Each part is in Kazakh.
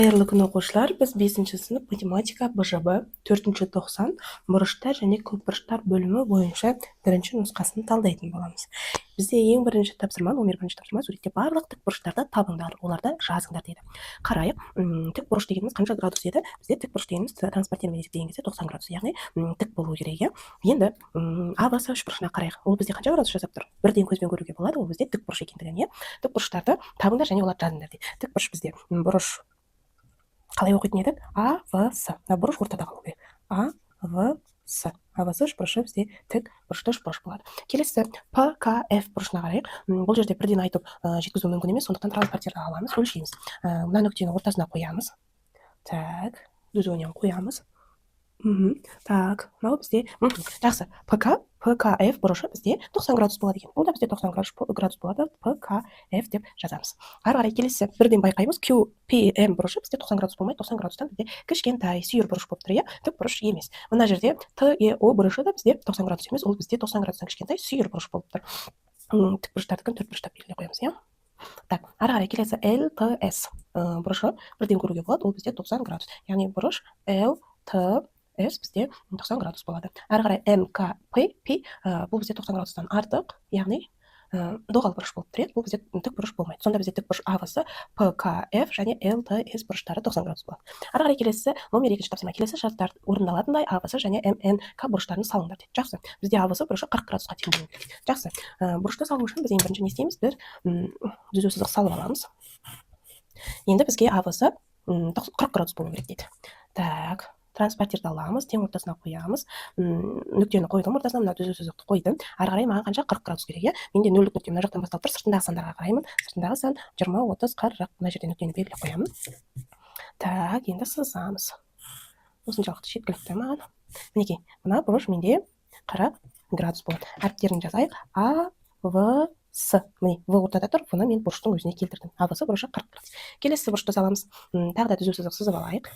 Қайырлы күн оқушылар, біз 5-ші сынып математика БЖБ 4-90 бұрыштар және көпбұрыштар бөлімі бойынша бірінші нұсқасын талдайтын боламыз. Бізде ең бірінші тапсырма, номер бірінші тапсырма, суретте барлық тік бұрыштарды табыңдар, оларды жазыңдар дейді. Қарайық, тік бұрыш дегеніміз қанша градус еді? Бізде тік бұрыш дегеніміз транспортированный есептеген кезде 90 градус, яғни тік болу керек. Енді АВС үш бұрышына қарайық. Ол бізде қанша градус жасап тұр? Бірден көзбен көруге болады, ол бізде тік бұрыш екендігін, тік бұрыштарды табыңдар және оларды жазыңдар дейді. Тік бұрыш бізде бұрыш қалай оқитын едік? АВС. Бұрыш ортада қалу керек. АВС. АВС үш бұрышы бізде тік бұрышты үш бұрыш болады. Келесі ПКФ бұрышына қарайық. Бұл жерде бірден айтып жеткізу мүмкін емес, сондықтан транспортерді аламыз, өлшейміз. Мына нүктені ортасына қоямыз. Так, дүзуінен қоямыз. Так, мынау бізде жақсы. ПКФ бұрышы бізде 90 градус болады екен. Бұл да бізде 90 градус болады. ПКФ деп жазамыз. Ары қарай келесі бірден байқаймыз. QPM бұрышы бізде 90 градус болмайды. 90 градустан бізде кішкентай сүйір бұрыш болып тұр, тік бұрыш емес. Мына жерде TEO бұрышы да бізде 90 градус емес, ол бізде 90 градустан кішкентай сүйір бұрыш болып тұр. Тік бұрыштардікін төрт бұрыштап белгілей қоямыз, Так, ары қарай келесі LTS бұрышы бірден көруге болады, ол бізде 90 градус. Яғни бұрыш LTS бізде 90 градус болады. Ары қарай МКП бұл бізде 90 градустан артық, яғни доғал бұрыш болып тұреді, бұл бізде тік бұрыш болмайды. Сонда бізде тік бұрыш АВС, ПКФ және ЛТС бұрыштары 90 градус болады. Ары қарай келесі номер 2-ші тапсырма. Келесі шарттар орындалатындай АВС және МНК бұрыштарын салыңдар дейді. Жақсы. Бізде АВС бұрышы 40 градусқа тең болуы керек. Жақсы. Бұрышты салу үшін біз ең бірінші не істейміз? Бір түзу сызық салып аламыз. Енді бізге АВС 40 градус болуы керек дейді. Так, транспортерді аламыз, тең ортасына қоямыз. Нүктені қойдым ортасына, мына түзу сызықты қойдым. Ары қарай маған қанша? 40 градус керек, Менде нөлдік нүкте мына жақтан басталып тұр, сыртындағы сандарға қараймын. Сыртындағы сан 20, 30, 40. Мына жерде нүктені белгілеп қоямын. Так, енді сызамыз. Осыншалықты жеткілікті маған. Мінекей, мына бұрыш менде 40 градус болады. Әріптерін жазайық. АВС. Міне, В ортада тұр, бұны мен бұрыштың өзіне келтірдім. АВС бұрышы 40 градус. Келесі бұрышты саламыз. Тағы да түзу сызық сызып алайық.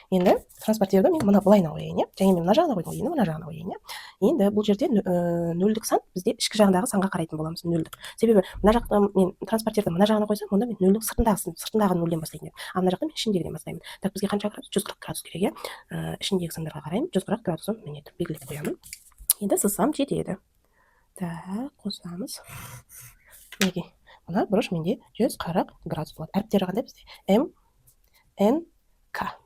Енді транспортерді мен мұны былайына қояйын, және мен мына жағына қойдым, енді мына жағына қояйын. Енді бұл жерде нөлдік сан бізде ішкі жағындағы санға қарайтын боламыз, нөлдік. Себебі мына жақта мен транспортерді мына жағына қойсам, онда мен нөлдік сыртындағы нөлден бастайтын едім. А мына жақта мен ішіндегіден бастаймын. Так, бізге қанша градус? 140 градус керек, Ішіндегі сандарға қараймын, 140 градусын мен етіп белгілеп қоямын. Енді сызсам жетеді. Так, қосамыз. Неге? Мына бұрыш менде 140 градус болады. Әріптері қандай бізде? МНК.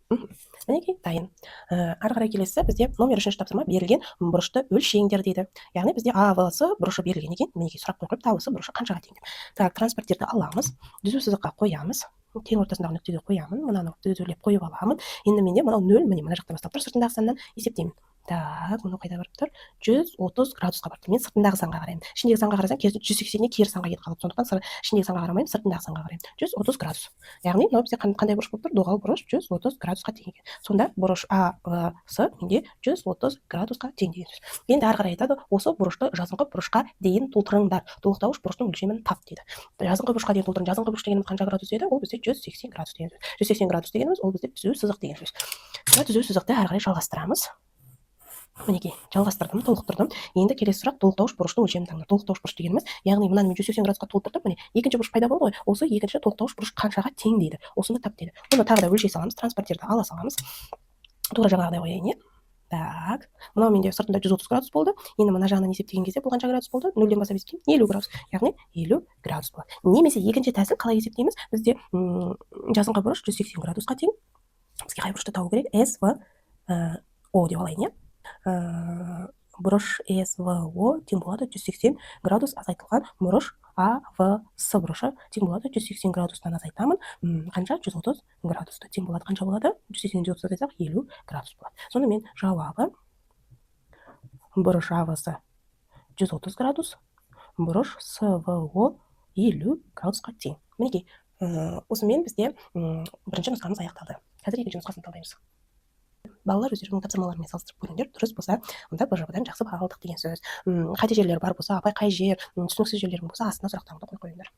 Мінекей, дайын. Ары қарай келесі бізде номер 3-ші тапсырма берілген бұрышты өлшеңдер дейді. Яғни бізде АВС бұрышы берілген екен. Мінекей, сұрақ қойып, АВС бұрышы қаншаға тең деп. Так, транспортерді аламыз, түзу сызыққа қоямыз. Тең ортасындағы нүктеге қоямын, мынаны түзулеп қойып аламын. Енді менде мынау 0, міне мына жақтан бастап тұр, сыртындағы саннан есептеймін. Так, мұны қайда барып тұр? 130 градусқа барып тұр. Мен сыртындағы санға қараймын. Ішіндегі санға қарасам, 180-не кері санға кетіп қалады. Сондықтан ішіндегі санға қарамаймын, сыртындағы санға қараймын. 130 градус. Яғни мынау бізде қандай бұрыш болып тұр? Доғал бұрыш 130 градусқа тең екен. Сонда бұрыш АВС менде 130 градусқа тең деген сөз. Енді ары қарай айтады, осы бұрышты жазыңқы бұрышқа дейін толтырыңдар. Толықтауыш бұрыштың өлшемін тап дейді. Жазыңқы бұрышқа дейін толтырың. Жазыңқы бұрыш дегеніміз қанша градус деді? Ол бізде 180 градус деген сөз. 180 градус дегеніміз ол бізде түзу сызық деген сөз. Түзу сызықты ары қарай жалғастырамыз. Мінекей, жалғастырдым, толықтырдым. Енді келесі сұрақ толықтауыш бұрыштың өлшемін таңдар. Толықтауыш бұрыш дегеніміз, яғни мынаны мен 180 градусқа толтырдым, міне, екінші бұрыш пайда болды ғой. Осы екінші толықтауыш бұрыш қаншаға тең дейді. Осыны тап дейді. Оны тағы да өлшей саламыз, транспортерді ала саламыз. Тура жаңағыдай қояйын, Так, мынау менде сыртында 130 градус болды. Енді мына жағынан есептеген кезде бұл қанша градус болды? 0-ден бастап есептеймін, 50 градус. Яғни 50 градус болады. Немесе екінші тәсіл қалай есептейміз? Бізде жазыңқы бұрыш 180 градусқа тең. Бізге қай бұрышты табу керек? СВО деп алайын, бұрыш СВО тең болады 180 градус азайтылған бұрыш АВС бұрышы тең болады 180 градустан азайтамын. Қанша? 130 градусты тең болады. Қанша болады? 180-ден 130 азайтсақ 50 градус болады. Сонымен жауабы бұрыш АВС 130 градус, бұрыш СВО 50 градусқа тең. Мінекей, осымен бізде бірінші нұсқамыз аяқталды. Қазір екінші нұсқасын талдаймыз. Балалар өздерінің тапсырмаларымен салыстырып көріңдер, дұрыс болса, онда БЖБ-дан жақсы баға алдық деген сөз. Қате жерлері бар болса, апай қай жер, түсініксіз жерлерің болса, астына сұрақтарыңды қойыңдар.